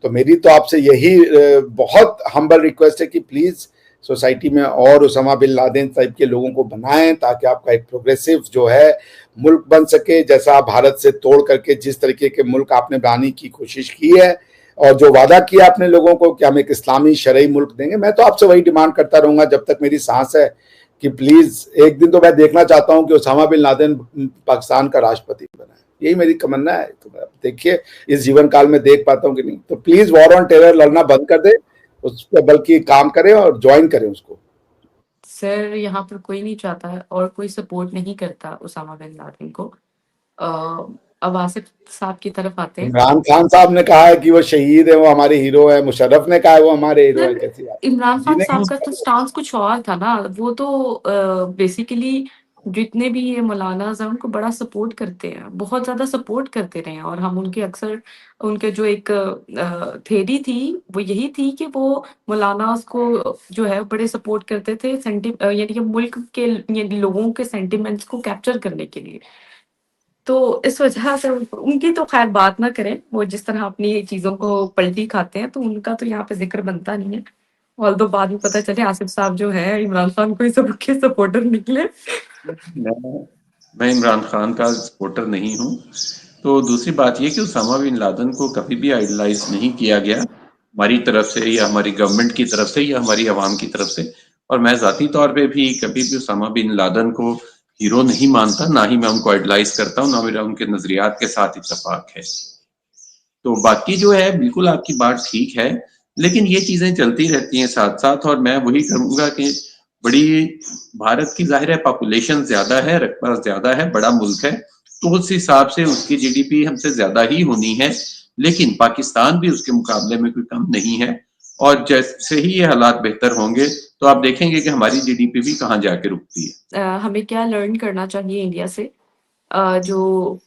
तो मेरी तो आपसे यही बहुत हम्बल रिक्वेस्ट है कि प्लीज सोसाइटी में और ओसामा बिन लादेन टाइप के लोगों को बनाएं, ताकि आपका एक प्रोग्रेसिव जो है मुल्क बन सके। जैसा भारत से तोड़ करके जिस तरीके के मुल्क आपने बनाने की कोशिश की है, और जो वादा किया अपने लोगों को कि हम एक इस्लामी शरई मुल्क देंगे, मैं तो आपसे वही डिमांड करता रहूंगा जब तक मेरी सांस है कि प्लीज एक दिन तो मैं देखना चाहता हूं कि ओसामा बिन लादेन पाकिस्तान का राष्ट्रपति बनाए। यही मेरी तमन्ना है। तो देखिए इस जीवन काल में देख पाता हूं कि नहीं। तो प्लीज वॉर ऑन टेरर लड़ना बंद कर दे, उस पर बल्कि काम करें और ज्वाइन करें उसको। सर यहाँ पर कोई नहीं चाहता है और कोई सपोर्ट नहीं करता उसामा बिन लादेन को। अब आसिफ साहब की तरफ आते हैं। इमरान खान साहब ने कहा है कि वो शहीद है, वो हमारे हीरो है। मुशर्रफ ने कहा है वो हमारे हीरो है। कैसी बात? इमरान खान जिन्हें साहब का तो स्टांस कुछ और था ना। वो तो बेसिकली जितने भी ये मौलानाज़ हैं उनको बड़ा सपोर्ट करते हैं, बहुत ज़्यादा सपोर्ट करते रहे हैं। और हम उनके अक्सर उनके जो एक थ्योरी थी वो यही थी कि वो मौलानाज़ को जो है बड़े सपोर्ट करते थे, यानी कि मुल्क के यानी लोगों के सेंटिमेंट्स को कैप्चर करने के लिए। तो इस वजह से उनकी तो खैर बात ना करें, वो जिस तरह अपनी चीज़ों को पलटी खाते हैं, तो उनका तो यहाँ पे ज़िक्र बनता नहीं है। ऑल्दो बाद में पता चले आसिफ साहब जो है इमरान खान को ही सबके सपोर्टर निकले। मैं इमरान खान का सपोर्टर नहीं हूँ। तो दूसरी बात ये कि उसामा बिन लादेन को कभी भी आइडलाइज नहीं किया गया हमारी तरफ से, या हमारी गवर्नमेंट की तरफ से, या हमारी आवाम की तरफ से। और मैं ज़ाती तौर पे भी कभी भी उसामा बिन लादेन को हीरो नहीं मानता, ना ही मैं उनको आइडलाइज करता हूँ, ना मेरा उनके नजरियात के साथ इत्तेफाक है। तो बाकी जो है बिल्कुल आपकी बात ठीक है, लेकिन ये चीजें चलती रहती हैं साथ साथ। और मैं वही कहूँगा कि बड़ी भारत की जाहिर है पॉपुलेशन ज्यादा है, रकबा ज्यादा है, बड़ा मुल्क है, तो उस हिसाब से उसकी जीडीपी हमसे ज्यादा ही होनी है। लेकिन पाकिस्तान भी उसके मुकाबले में कोई कम नहीं है। और जैसे ही ये हालात बेहतर होंगे तो आप देखेंगे कि हमारी जीडीपी भी कहाँ जाके रुकती है। हमें क्या लर्न करना चाहिए इंडिया से, जो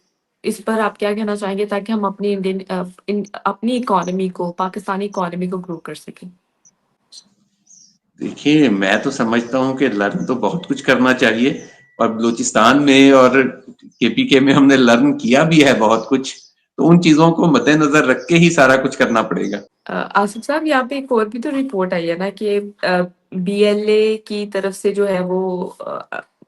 इस पर आप क्या कहना चाहेंगे ताकि हम अपनी अपनी इकोनॉमी को, पाकिस्तानी इकोनॉमी को ग्रो कर सकें? देखिए मैं तो समझता हूँ कि लर्न तो बहुत कुछ करना चाहिए, और बलूचिस्तान में और केपीके में हमने लर्न किया भी है बहुत कुछ। तो उन चीजों को मद्देनजर रख के ही सारा कुछ करना पड़ेगा। आसिफ साहब यहाँ पे एक और भी तो रिपोर्ट आई है ना कि बीएलए की तरफ से जो है वो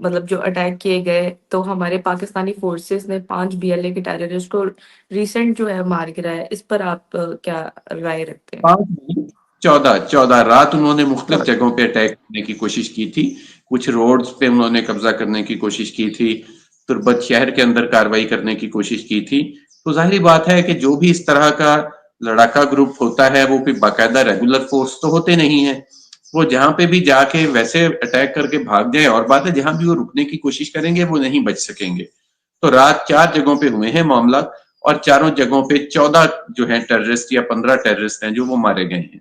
मतलब जो अटैक किए गए, तो हमारे पाकिस्तानी फोर्सेस ने 5 बीएलए के टेररिस्ट को रिसेंट जो है मार गिराया। इस पर आप क्या राय रखते हैं? 14 रात उन्होंने मुख्तलिफ जगहों पे अटैक करने की कोशिश की थी। कुछ रोड्स पे उन्होंने कब्जा करने की कोशिश की थी, तुर्बत शहर के अंदर कार्रवाई करने की कोशिश की थी। तो जाहिर बात है कि जो भी इस तरह का लड़ाका ग्रुप होता है वो भी बाकायदा रेगुलर फोर्स तो होते नहीं है, वो जहां पे भी जाके वैसे अटैक करके भाग जाए और बात है, जहां भी वो रुकने की कोशिश करेंगे वो नहीं बच सकेंगे। तो रात 4 जगहों पे हुए हैं मामला, और चारों जगहों पे 14 जो है टेररिस्ट या 15 टेररिस्ट हैं जो वो मारे गए हैं।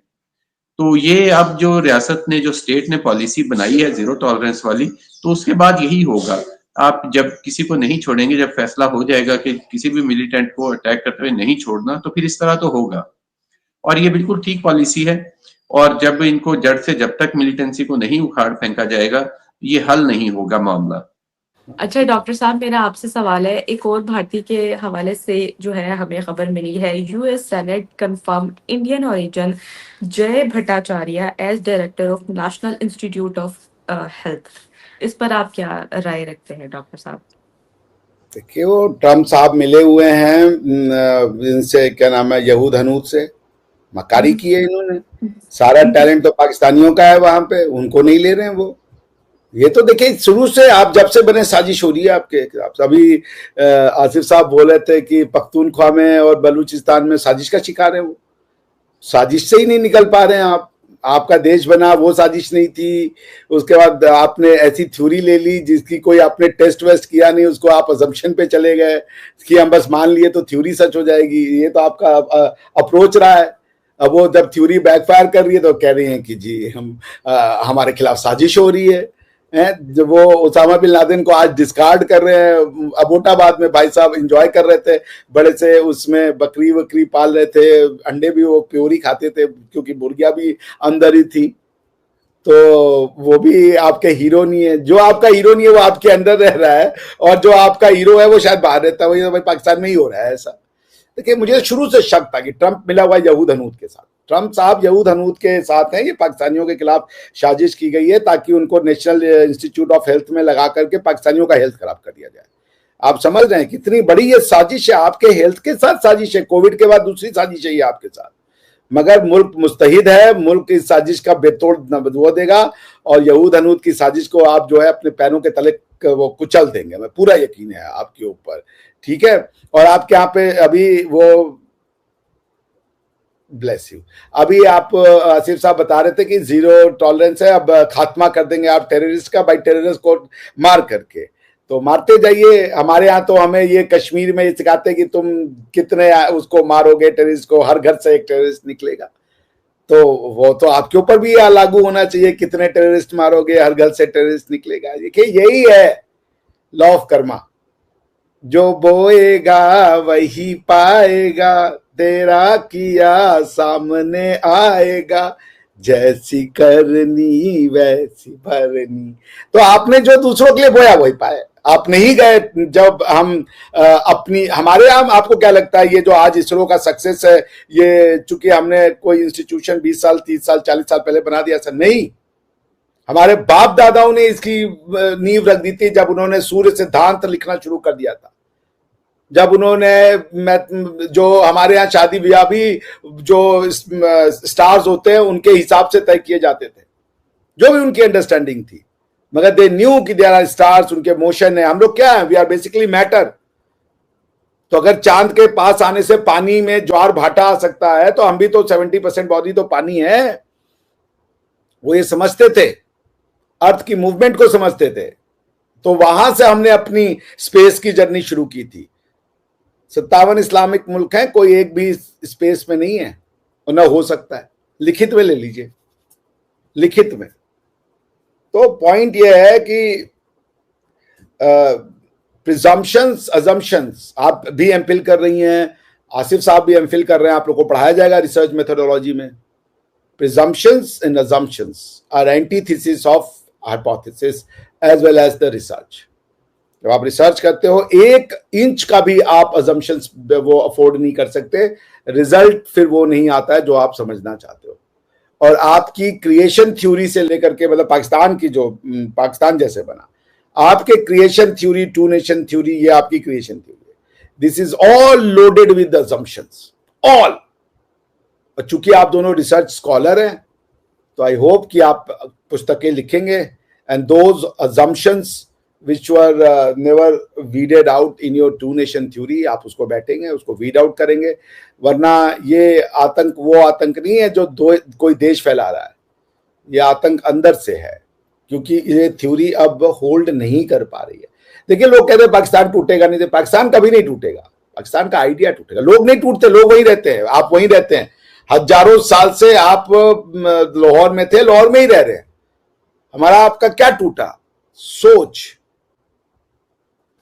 तो ये अब जो रियासत ने, जो स्टेट ने पॉलिसी बनाई है जीरो टॉलरेंस वाली, तो उसके बाद यही होगा। आप जब किसी को नहीं छोड़ेंगे, जब फैसला हो जाएगा कि किसी भी मिलिटेंट को अटैक करते हुए नहीं छोड़ना, तो फिर इस तरह तो होगा। और ये बिल्कुल ठीक पॉलिसी है। और जब इनको जड़ से, जब तक मिलिटेंसी को नहीं उखाड़ फेंका जाएगा, ये हल नहीं होगा मामला। अच्छा डॉक्टर साहब, मेरा आपसे सवाल है, एक और भारतीय के हवाले से जो है हमें खबर मिली है, US Senate confirm Indian origin Jay Bhattacharya as director of National Institute of Health. इस पर आप क्या राय रखते हैं डॉक्टर साहब? देखिए, वो ट्रम्प साहब मिले हुए हैं इनसे, क्या नाम है, यहूद हनूद से, मकारी की है इन्होंने। सारा टैलेंट तो पाकिस्तानियों का है वहां पे, उनको नहीं ले रहे हैं वो। ये तो देखिए, शुरू से आप जब से बने साजिश हो रही है आपके। अभी आसिफ साहब बोल रहे थे कि पख्तूनख्वा में और बलूचिस्तान में साजिश का शिकार है वो। साजिश से ही नहीं निकल पा रहे हैं आप। आपका देश बना वो साजिश नहीं थी। उसके बाद आपने ऐसी थ्योरी ले ली जिसकी कोई आपने टेस्ट वेस्ट किया नहीं, उसको आप अजम्पशन पे चले गए कि हम बस मान लिए तो थ्योरी सच हो जाएगी। ये तो आपका अप्रोच रहा है। अब वो जब थ्योरी बैकफायर कर रही है तो कह रही हैं कि जी हमारे खिलाफ साजिश हो रही है। जब वो उसामा बिन लादेन को आज डिस्कार्ड कर रहे हैं, अबोटाबाद में भाई साहब एंजॉय कर रहे थे, बड़े से उसमें बकरी वकरी पाल रहे थे, अंडे भी वो प्योर ही खाते थे क्योंकि मुर्गियां भी अंदर ही थी। तो वो भी आपके हीरो नहीं है। जो आपका हीरो नहीं है वो आपके अंदर रह रहा है, और जो आपका हीरो है वो शायद बाहर रहता है। वही तो भाई पाकिस्तान में ही हो रहा है ऐसा। देखिए, मुझे शुरू से शक था कि ट्रंप मिला हुआ यहूद हनूद के साथ। ट्रंप साहब यहूद हनूद के साथ हैं। ये पाकिस्तानियों के खिलाफ साजिश की गई है ताकि उनको नेशनल इंस्टीट्यूट ऑफ हेल्थ में लगा करके पाकिस्तानियों का हेल्थ खराब कर दिया जाए। आप समझ रहे हैं कितनी बड़ी ये साजिश है। आपके हेल्थ के साथ साजिश है। कोविड के बाद दूसरी साजिश है ये आपके साथ। मगर मुल्क मुस्तहिद है, मुल्क इस साजिश का बेतोड़ वो देगा, और यहूद हनूद की साजिश को आप जो है अपने पैरों के तले वो कुचल देंगे। मैं पूरा यकीन है आपके ऊपर, ठीक है। और आपके यहाँ पे अभी वो, ब्लेस यू, अभी आप आसिफ साहब बता रहे थे कि जीरो टॉलरेंस है, अब खात्मा कर देंगे आप टेररिस्ट का, भाई टेररिस्ट को मार करके। तो मारते जाइए। हमारे यहाँ तो हमें ये कश्मीर में ये सिखाते हैं कि तुम कितने उसको मारोगे टेररिस्ट को, हर घर से एक टेररिस्ट निकलेगा। तो वो तो आपके ऊपर भी लागू होना चाहिए, कितने टेररिस्ट मारोगे हर घर से टेररिस्ट निकलेगा। देखिए, यही है लॉ ऑफ कर्मा। जो बोएगा वही पाएगा, तेरा किया सामने आएगा, जैसी करनी वैसी भरनी। तो आपने जो दूसरों के लिए बोया वही पाए। आप नहीं गए। जब हम अपनी, हमारे यहाँ आपको क्या लगता है ये जो आज इसरो का सक्सेस है, ये चूंकि हमने कोई इंस्टीट्यूशन 20 साल 30 साल 40 साल पहले बना दिया, ऐसा नहीं। हमारे बाप दादाओं ने इसकी नींव रख दी थी जब उन्होंने सूर्य सिद्धांत लिखना शुरू कर दिया था। जब उन्होंने, जो हमारे यहाँ शादी ब्याह भी जो स्टार्स होते हैं उनके हिसाब से तय किए जाते थे, जो भी उनकी अंडरस्टैंडिंग थी। मगर दे न्यू कि देयर आर स्टार्स, उनके मोशन है। हम लोग क्या है, वी आर बेसिकली मैटर। तो अगर चांद के पास आने से पानी में ज्वार भाटा आ सकता है, तो हम भी तो 70% बॉडी तो पानी है। वो ये समझते थे, अर्थ की मूवमेंट को समझते थे। तो वहां से हमने अपनी स्पेस की जर्नी शुरू की थी। 57 इस्लामिक मुल्क हैं, कोई एक भी स्पेस में नहीं है, और न हो सकता है। लिखित में ले लीजिए, लिखित में। तो पॉइंट ये है कि प्रिजम्पशंस, अजम्पशंस, आप भी एमफिल कर रही हैं, आसिफ साहब भी एमफिल कर रहे हैं, आप लोग को पढ़ाया जाएगा रिसर्च मेथोडोलॉजी में। Presumptions and assumptions are antithesis of hypothesis as well as the research. जब आप रिसर्च करते हो, 1 इंच का भी आप अजम्पशंस वो अफोर्ड नहीं कर सकते। रिजल्ट फिर वो नहीं आता है जो आप समझना चाहते हो। और आपकी क्रिएशन थ्योरी से लेकर के, मतलब पाकिस्तान की जो पाकिस्तान जैसे बना, आपके क्रिएशन थ्योरी, 2 नेशन थ्योरी, ये आपकी क्रिएशन थ्योरी है। This is all loaded with assumptions, all. और चूंकि आप दोनों रिसर्च स्कॉलर हैं, तो आई होप कि आप पुस्तकें लिखेंगे, and those assumptions which were never weeded out in your two nation theory, आप उसको बैठेंगे, उसको weed out करेंगे। वरना ये आतंक वो आतंक नहीं है जो कोई देश फैला रहा है, ये आतंक अंदर से है, क्योंकि ये थ्योरी अब होल्ड नहीं कर पा रही है। देखिए, लोग कहते हैं पाकिस्तान टूटेगा नहीं, तो पाकिस्तान कभी नहीं टूटेगा, पाकिस्तान का आइडिया टूटेगा। लोग नहीं टूटते, लोग वहीं रहते हैं, आप वहीं रहते हैं। हजारों साल से आप लाहौर में थे, लाहौर में ही रह रहे हैं। हमारा आपका क्या टूटा?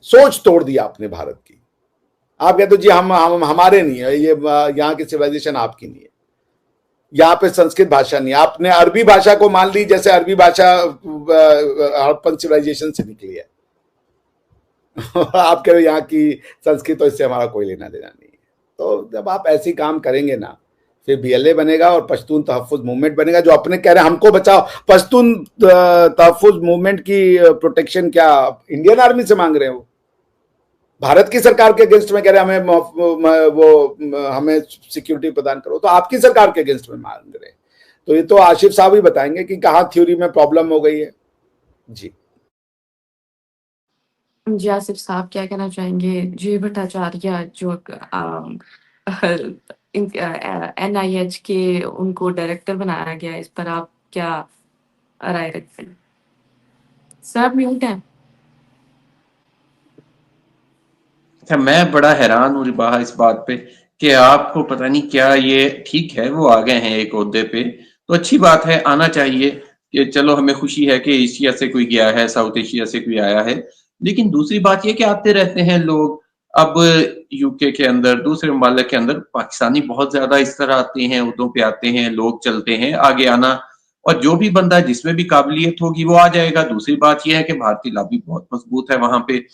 सोच तोड़ दिया आपने भारत की। आप कहते हो जी हम हमारे नहीं है, ये यहाँ की सिविलाइजेशन आपकी नहीं है, यहाँ पे संस्कृत भाषा नहीं है। आपने अरबी भाषा को मान ली, जैसे अरबी भाषा हड़प्पन सिविलाइजेशन से निकली है। आप कह रहे हो यहाँ की संस्कृत, तो इससे हमारा कोई लेना देना नहीं है। तो जब आप ऐसी काम करेंगे ना, फिर बीएलए बनेगा और पश्तून तहफ्फुज मूवमेंट बनेगा, जो अपने कह रहे हैं हमको बचाओ। पश्तून तहफ्फुज मूवमेंट की प्रोटेक्शन क्या इंडियन आर्मी से मांग रहे हो? भारत की सरकार के अगेंस्ट में कह रहे हैं हमें सिक्योरिटी प्रदान करो, तो आपकी सरकार के अगेंस्ट में मांग रहे हैं। तो ये तो आशिफ साहब ही बताएंगे कि कहाँ थ्योरी में प्रॉब्लम हो गई है। जी जी, आसिफ साहब क्या कहना चाहेंगे? जी भट्टाचार्य जो एनआईएच के उनको डायरेक्टर बनाया गया, इस पर आप क्या राय रखते हैं? सर म्यूट है। अच्छा, मैं बड़ा हैरान हूँ रिबाहा इस बात पे कि आपको पता नहीं क्या, ये ठीक है वो आ गए हैं एक ओहदे पे, तो अच्छी बात है, आना चाहिए कि चलो हमें खुशी है कि एशिया से कोई गया है, साउथ एशिया से कोई आया है। लेकिन दूसरी बात ये कि आते रहते हैं लोग, अब यूके के अंदर, दूसरे ममालिक के अंदर पाकिस्तानी बहुत ज्यादा इस तरह आते हैं, ओहदों पे आते हैं, लोग चलते हैं आगे आना, और जो भी बंदा जिसमें भी काबिलियत होगी वो आ जाएगा। दूसरी बात यह है कि भारतीय लॉबी बहुत मजबूत है वहां पे,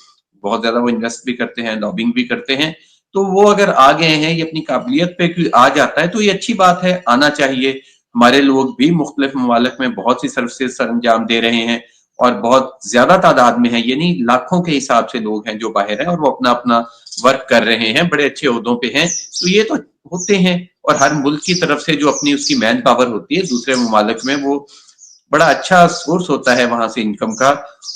बहुत ज्यादा वो इन्वेस्ट भी करते हैं, लॉबिंग भी करते हैं। तो वो अगर आ गए हैं, ये अपनी काबिलियत पे कोई आ जाता है तो ये अच्छी बात है, आना चाहिए। हमारे लोग भी मुख्तलिफ ममालिक में बहुत सी सर्विसेज सरंजाम दे रहे हैं और बहुत ज्यादा तादाद में है, यानी लाखों के हिसाब से लोग हैं जो बाहर हैं और वो अपना अपना वर्क कर रहे हैं, बड़े अच्छे ओहदों पे हैं। तो ये तो होते हैं, और हर मुल्क की तरफ से जो अपनी उसकी मैन पावर होती है दूसरे ममालिक में, वो बड़ा अच्छा सोर्स होता है वहां से इनकम का।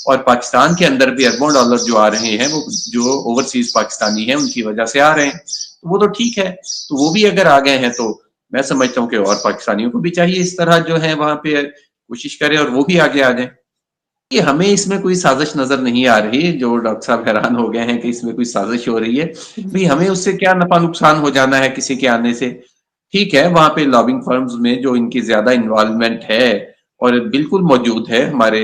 और पाकिस्तान के अंदर भी अरबों डॉलर जो आ रहे हैं, वो जो ओवरसीज पाकिस्तानी हैं उनकी वजह से आ रहे हैं, तो वो तो ठीक है। तो वो भी अगर आ गए हैं तो मैं समझता हूँ कि और पाकिस्तानियों को भी चाहिए इस तरह जो है वहां पे कोशिश करें और वो भी आगे आ जाए। कि हमें इसमें कोई साजिश नजर नहीं आ रही, जो डॉक्टर साहब हैरान हो गए हैं कि इसमें कोई साजिश हो रही है, भाई हमें उससे क्या नफा नुकसान हो जाना है किसी के आने से। ठीक है, वहां पे लॉबिंग फर्म्स में जो इनकी ज्यादा इन्वॉल्वमेंट है और बिल्कुल मौजूद है हमारे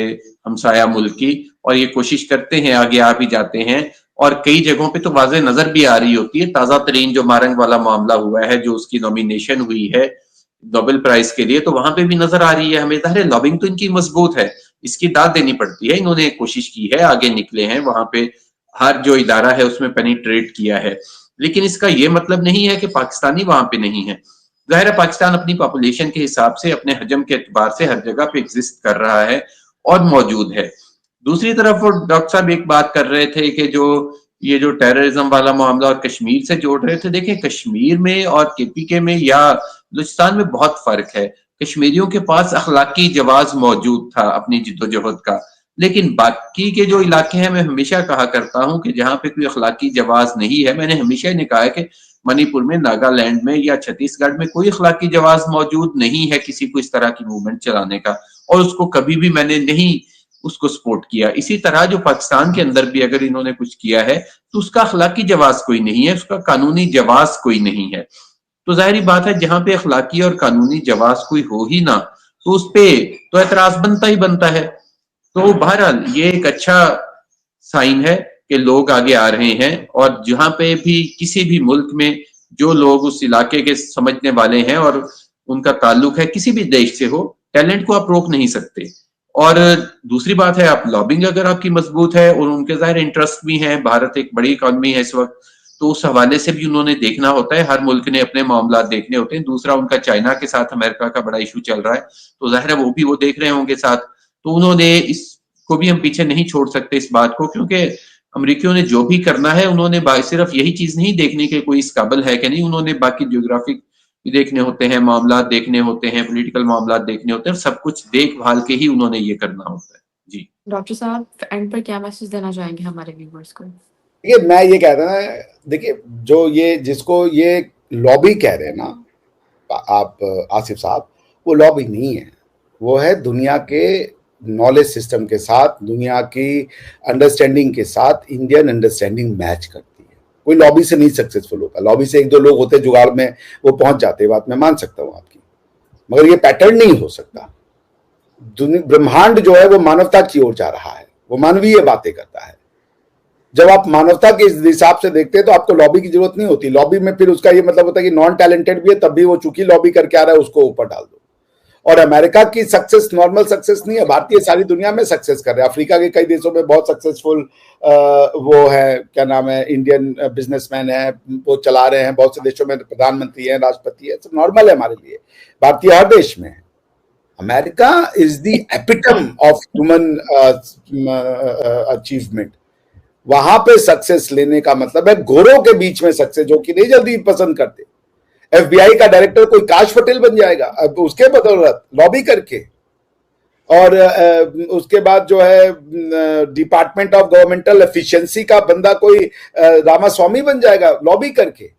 हमसाया मुल्क की, और ये कोशिश करते हैं, आगे आ भी जाते हैं, और कई जगहों पे तो वाज़ेह नजर भी आ रही होती है। ताजा तरीन जो मारंग वाला मामला हुआ है, जो उसकी नॉमिनेशन हुई है नोबेल प्राइज के लिए, तो वहां पे भी नजर आ रही है हमें। ज़ाहिर है लॉबिंग तो इनकी मजबूत है, इसकी दाद देनी पड़ती है, इन्होंने कोशिश की है, आगे निकले हैं, वहां पे हर जो इदारा है उसमें पेनिट्रेट किया है। लेकिन इसका ये मतलब नहीं है कि पाकिस्तानी वहां पे नहीं है। जाहिर है पाकिस्तान अपनी पॉपुलेशन के हिसाब से, अपने हजम के एतबार से हर जगह पे एग्जिस्ट कर रहा है और मौजूद है। दूसरी तरफ वो डॉक्टर साहब एक बात कर रहे थे कि जो ये जो टेररिज्म वाला मामला और कश्मीर से जोड़ रहे थे, देखिए कश्मीर में और केपीके में या बलूचिस्तान में बहुत फर्क है। कश्मीरियों के पास अखलाकी जवाज मौजूद था अपनी जिद्दोजहद का, लेकिन बाकी के जो इलाके हैं, मैं हमेशा कहा करता हूं कि जहां पे कोई अखलाकी जवाज नहीं है, मैंने हमेशा ही कहा है कि मणिपुर में, नागालैंड में या छत्तीसगढ़ में कोई अखलाकी जवाज मौजूद नहीं है किसी को इस तरह की मूवमेंट चलाने का, और उसको कभी भी मैंने नहीं उसको सपोर्ट किया। इसी तरह जो पाकिस्तान के अंदर भी अगर इन्होंने कुछ किया है तो उसका अखलाकी जवाज कोई नहीं है, उसका कानूनी जवाज कोई नहीं है। तो जाहिर बात है जहां पे अखलाकी और कानूनी जवाज कोई हो ही ना, तो उस पे तो एतराज बनता ही बनता है। तो बहरहाल ये एक अच्छा साइन है कि लोग आगे आ रहे हैं, और जहां पे भी किसी भी मुल्क में जो लोग उस इलाके के समझने वाले हैं और उनका ताल्लुक है किसी भी देश से हो, टैलेंट को आप रोक नहीं सकते। और दूसरी बात है, आप लॉबिंग अगर आपकी मजबूत है और उनके जाहिर इंटरेस्ट भी हैं, भारत एक बड़ी इकॉनमी है इस वक्त, तो उस हवाले से भी उन्होंने देखना होता है, हर मुल्क ने अपने मामला देखने होते हैं। दूसरा, उनका चाइना के साथ अमेरिका का बड़ा इशू चल रहा है, तो जाहिर है वो भी वो देख रहे होंगे साथ, तो उन्होंने इसको भी हम पीछे नहीं छोड़ सकते इस बात को, क्योंकि अमरीकियों ने जो भी करना है उन्होंने सिर्फ यही चीज नहीं देखनी कि कोई इस काबिल है कि नहीं, उन्होंने बाकी जियोग्राफिक देखने होते हैं, मामला देखने होते हैं, पॉलिटिकल मामला देखने होते हैं, सब कुछ देखभाल के ही उन्होंने ये करना होता है। जी। डॉक्टर साहब एंड पर क्या मैसेज देना चाहेंगे हमारे व्यूवर्स को? देखिए, मैं ये कह रहा था, देखिए जो ये जिसको ये लॉबी कह रहे हैं ना आप आसिफ साहब, वो लॉबी नहीं है, वो है दुनिया के नॉलेज सिस्टम के साथ, दुनिया की अंडरस्टैंडिंग के साथ इंडियन अंडरस्टैंडिंग मैच करती है। कोई लॉबी से नहीं सक्सेसफुल होता, लॉबी से एक दो लोग होते जुगाड़ में वो पहुंच जाते, बात मैं मान सकता हूं आपकी, मगर ये पैटर्न नहीं हो सकता। ब्रह्मांड जो है वो मानवता की ओर जा रहा है, वो मानवीय बातें करता है। जब आप मानवता के हिसाब से देखते हैं तो आपको लॉबी की जरूरत नहीं होती। लॉबी में फिर उसका ये मतलब होता है कि नॉन टैलेंटेड भी है तब भी वो चूंकि लॉबी करके आ रहा है उसको ऊपर डाल दो। और अमेरिका की सक्सेस नॉर्मल सक्सेस नहीं है, भारतीय सारी दुनिया में सक्सेस कर रहे हैं। अफ्रीका के कई देशों में बहुत सक्सेसफुल वो है, क्या नाम है, इंडियन बिजनेसमैन है, वो चला रहे हैं। बहुत से देशों में प्रधानमंत्री है, राष्ट्रपति है, सब नॉर्मल है हमारे लिए। भारतीय हर देश में है। America is the epitome of human achievement. वहां पे सक्सेस लेने का मतलब है गोरों के बीच में सक्सेस, जो कि नहीं जल्दी पसंद करते। एफबीआई का डायरेक्टर कोई काश पटेल बन जाएगा अब उसके बदौलत लॉबी करके, और उसके बाद जो है डिपार्टमेंट ऑफ गवर्नमेंटल एफिशिएंसी का बंदा कोई रामास्वामी बन जाएगा लॉबी करके?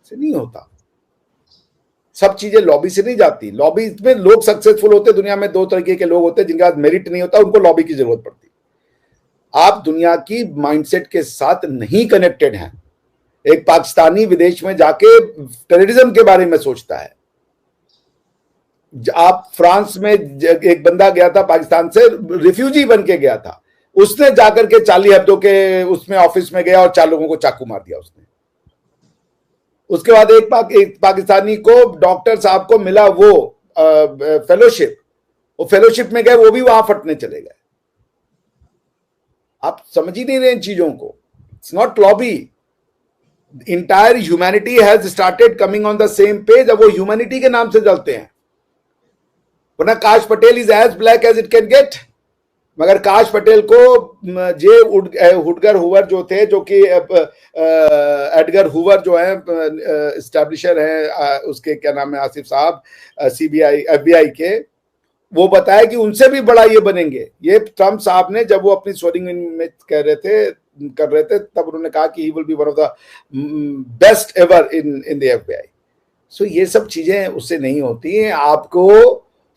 से नहीं होता। सब चीजें लॉबी से नहीं जाती। लॉबी में लोग सक्सेसफुल होते, दुनिया में दो तरीके के लोग होते हैं, जिनका मेरिट नहीं होता, उनको लॉबी की जरूरत पड़ती। आप दुनिया की माइंडसेट के साथ नहीं कनेक्टेड हैं। एक पाकिस्तानी विदेश में जाके टेररिज्म के बारे में सोचता है। आप फ्रांस में एक बंदा गया था पाकिस्तान से, रिफ्यूजी बन के गया था, उसने जाकर के चार्ली हेब्दो के उसमें ऑफिस में गया और 4 लोगों को चाकू मार दिया उसने। उसके बाद एक पाकिस्तानी को, डॉक्टर साहब को मिला वो फेलोशिप, वो फेलोशिप में गए, वो भी वहां फटने चले गए। आप समझ ही नहीं रहे इन चीजों को। It's not lobby. Entire humanity has started coming on the same page. अब वो ह्यूमैनिटी के नाम से जलते हैं, वरना Kash Patel is as black as it can get. मगर काश पटेल को जे हुडगर हुवर जो थे, जो कि एडगर हुवर जो है एस्टैब्लिशर है उसके, क्या नाम है, आसिफ साहब, सीबीआई एफबीआई के, वो बताया कि उनसे भी बड़ा ये बनेंगे। ये ट्रम्प साहब ने जब वो अपनी स्वेरिंग इन में कर रहे थे तब उन्होंने कहा कि he will be one of the best ever in the FBI. So ये सब चीजें उससे नहीं होती हैं। आपको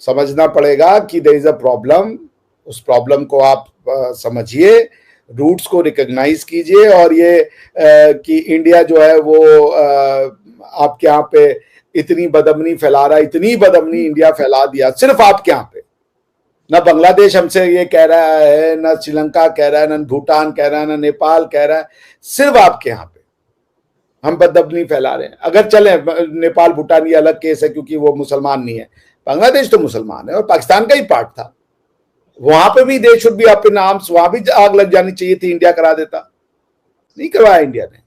समझना पड़ेगा कि देयर इज अ प्रॉब्लम। उस प्रॉब्लम को आप समझिए, रूट्स को रिकॉग्नाइज कीजिए, और ये कि इंडिया जो है वो आपके यहाँ पे इतनी बदअमनी फैला रहा है, इतनी बदअमनी इंडिया फैला दिया सिर्फ आपके यहाँ पे। ना बांग्लादेश हमसे ये कह रहा है, ना श्रीलंका कह रहा है, ना भूटान कह रहा है, ना नेपाल कह रहा है, सिर्फ आपके यहाँ पे हम बदअमनी फैला रहे हैं। अगर चले नेपाल भूटान ये अलग केस है क्योंकि वो मुसलमान नहीं है, बांग्लादेश तो मुसलमान है और पाकिस्तान का ही पार्ट था। वहां पे भी they should be up in arms, वहां भी आग लग जानी चाहिए थी, इंडिया करा देता, नहीं करवाया इंडिया ने।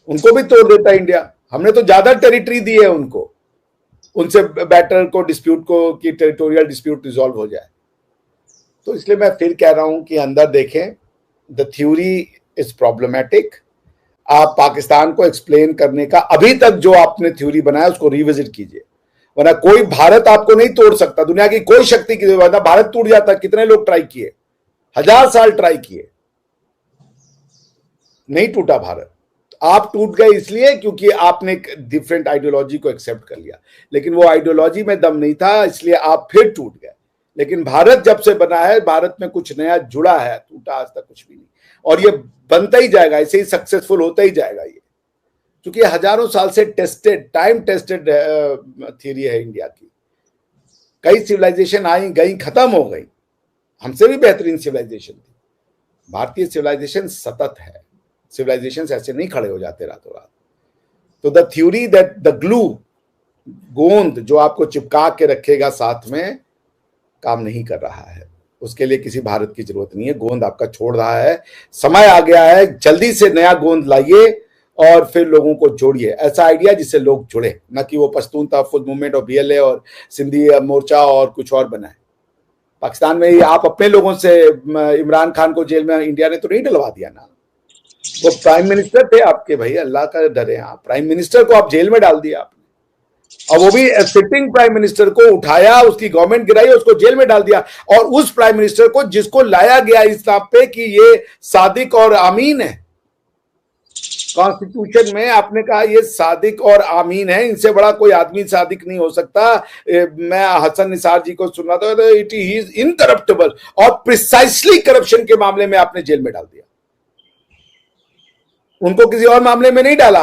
उनको भी तोड़ देता इंडिया। हमने तो ज्यादा टेरिटरी दी है उनको, उनसे बेटर को डिस्प्यूट को कि टेरिटोरियल डिस्प्यूट रिजॉल्व हो जाए। तो इसलिए मैं फिर कह रहा हूं कि अंदर देखें, द थ्योरी इज प्रॉब्लमैटिक। आप पाकिस्तान को एक्सप्लेन करने का अभी तक जो आपने थ्योरी बनाया उसको रिविजिट कीजिए, वरना कोई भारत आपको नहीं तोड़ सकता। दुनिया की कोई शक्ति की, वरना भारत टूट जाता। कितने लोग ट्राई किए, 1000 साल ट्राई किए, नहीं टूटा भारत। आप टूट गए इसलिए क्योंकि आपने एक डिफरेंट आइडियोलॉजी को एक्सेप्ट कर लिया, लेकिन वो आइडियोलॉजी में दम नहीं था, इसलिए आप फिर टूट गए। लेकिन भारत जब से बना है, भारत में कुछ नया जुड़ा है, टूटा आज तक कुछ भी नहीं, और ये बनता ही जाएगा, ऐसे ही सक्सेसफुल होता ही जाएगा ये, क्योंकि हजारों साल से टेस्टेड, टाइम टेस्टेड थ्योरी है इंडिया की। कई सिविलाइजेशन आई गई, खत्म हो गई, हमसे भी बेहतरीन सिविलाइजेशन थी। भारतीय सिविलाइजेशन सतत है, सिविलाइजेशन ऐसे नहीं खड़े हो जाते रातों रात। तो the theory that the glue, गोंद जो आपको चिपका के रखेगा साथ में, काम नहीं कर रहा है। उसके लिए किसी भारत की जरूरत नहीं है, गोंद आपका छोड़ रहा है। समय आ गया है, जल्दी से नया गोंद लाइए और फिर लोगों को जोड़िए। ऐसा आइडिया जिससे लोग जुड़े, न कि वो पश्तून तहफ़्फ़ुज़ मूवमेंट और बीएलए और सिंधी मोर्चा और कुछ और बनाए। पाकिस्तान में ही आप अपने लोगों से, इमरान खान को जेल में इंडिया ने तो नहीं डलवा दिया ना, वो प्राइम मिनिस्टर थे आपके, भाई अल्लाह का डरे, आप प्राइम मिनिस्टर को आप जेल में डाल दिया आपने। और वो भी सिटिंग प्राइम मिनिस्टर को उठाया, उसकी गवर्नमेंट गिराई, उसको जेल में डाल दिया। और उस प्राइम मिनिस्टर को जिसको लाया गया इस नाम पे कि ये सादिक और आमीन है, कॉन्स्टिट्यूशन में आपने कहा ये सादिक और आमीन है, इनसे बड़ा कोई आदमी सादिक नहीं हो सकता। मैं हसन निसार जी को सुन रहा था, तो इट इज इनकरप्टेबल, और प्रिसाइसली करप्शन के मामले में आपने जेल में डाल दिया। उनको किसी और मामले में नहीं डाला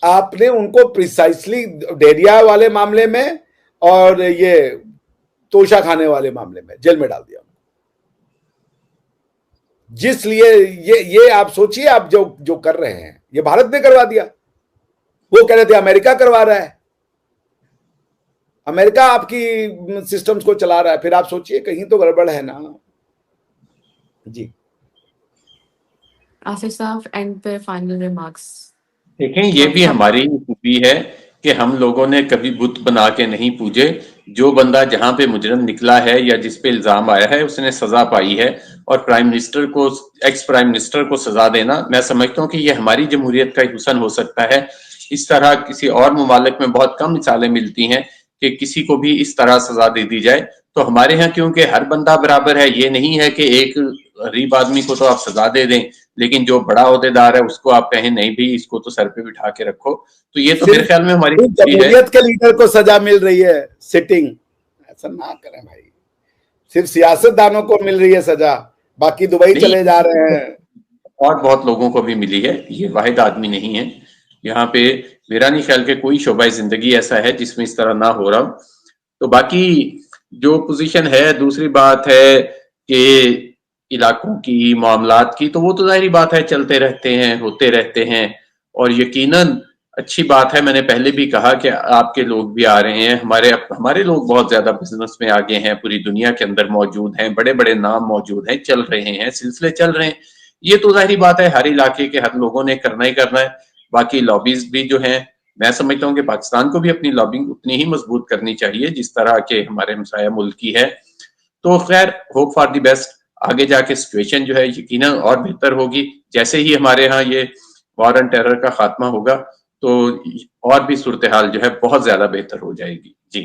आपने उनको प्रिसाइसली डेरिया वाले मामले में और ये तोशा खाने वाले मामले में जेल में डाल दिया। जिसलिए ये आप सोचिए, आप जो कर रहे हैं ये भारत ने करवा दिया। वो कह रहे थे अमेरिका करवा रहा है, अमेरिका आपकी सिस्टम्स को चला रहा है, फिर आप सोचिए कहीं तो गड़बड़ है ना। जी आसिफ साहब, एंड पे फाइनल रिमार्क्स। देखें, ये भी हमारी खूबी है कि हम लोगों ने कभी बुत बना के नहीं पूजे। जो बंदा जहां पे मुजरम निकला है या जिस पे इल्जाम आया है उसने सजा पाई है, और प्राइम मिनिस्टर को, एक्स प्राइम मिनिस्टर को सजा देना, मैं समझता हूँ कि ये हमारी जमहूरियत का हुसन हो सकता है। इस तरह किसी और मुमालिक में बहुत कम मिसालें मिलती हैं कि किसी को भी इस तरह सजा दे दी जाए। तो हमारे यहाँ क्योंकि हर बंदा बराबर है, ये नहीं है कि एक गरीब आदमी को तो आप सजा दे दें लेकिन जो बड़ा ओहदेदार है उसको आप कहें नहीं भी, इसको तो सर पे बिठा के रखो। तो ये तो मेरे ख्याल में हमारी जमहूरियत के लीडर को सजा मिल रही है सिटिंग, ऐसा ना करें भाई। सिर्फ सियासतदानों को मिल रही है सजा, बाकी दुबई चले जा रहे हैं। और बहुत लोगों को भी मिली है, ये वाहिद आदमी नहीं है। यहाँ पे मेरा नहीं ख्याल के कोई शोबा जिंदगी ऐसा है जिसमें इस तरह ना हो रहा। तो बाकी जो पोजीशन है, दूसरी बात है कि इलाकों की, मामलात की, तो वो तो जाहिर बात है चलते रहते हैं, होते रहते हैं। और यकीनन अच्छी बात है, मैंने पहले भी कहा कि आपके लोग भी आ रहे हैं, हमारे लोग बहुत ज्यादा बिजनेस में आगे हैं, पूरी दुनिया के अंदर मौजूद हैं, बड़े बड़े नाम मौजूद हैं, चल रहे हैं, सिलसिले चल रहे हैं। ये तो जाहिर बात है हर इलाके के हर लोगों ने करना ही करना है। बाकी लॉबीज भी जो हैं, मैं समझता हूँ कि पाकिस्तान को भी अपनी लॉबिंग उतनी ही मजबूत करनी चाहिए जिस तरह के हमारे हमसाया मुल्क की है। तो खैर, होप फॉर दी बेस्ट। आगे जाके सिचुएशन जो है यकीनन और बेहतर होगी। जैसे ही हमारे यहाँ ये वॉर एंड टेरर का खात्मा होगा तो और भी सूरत हाल जो है बहुत ज्यादा बेहतर हो जाएगी। जी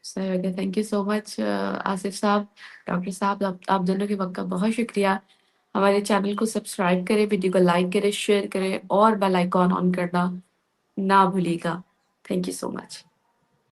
sir, thank you so much Asif sahab, doctor साहब, आप दोनों के वक्त का बहुत शुक्रिया। हमारे चैनल को सब्सक्राइब करें, वीडियो को लाइक करें, शेयर करें और बेल आइकॉन ऑन करना ना भूलिएगा। Thank you so much.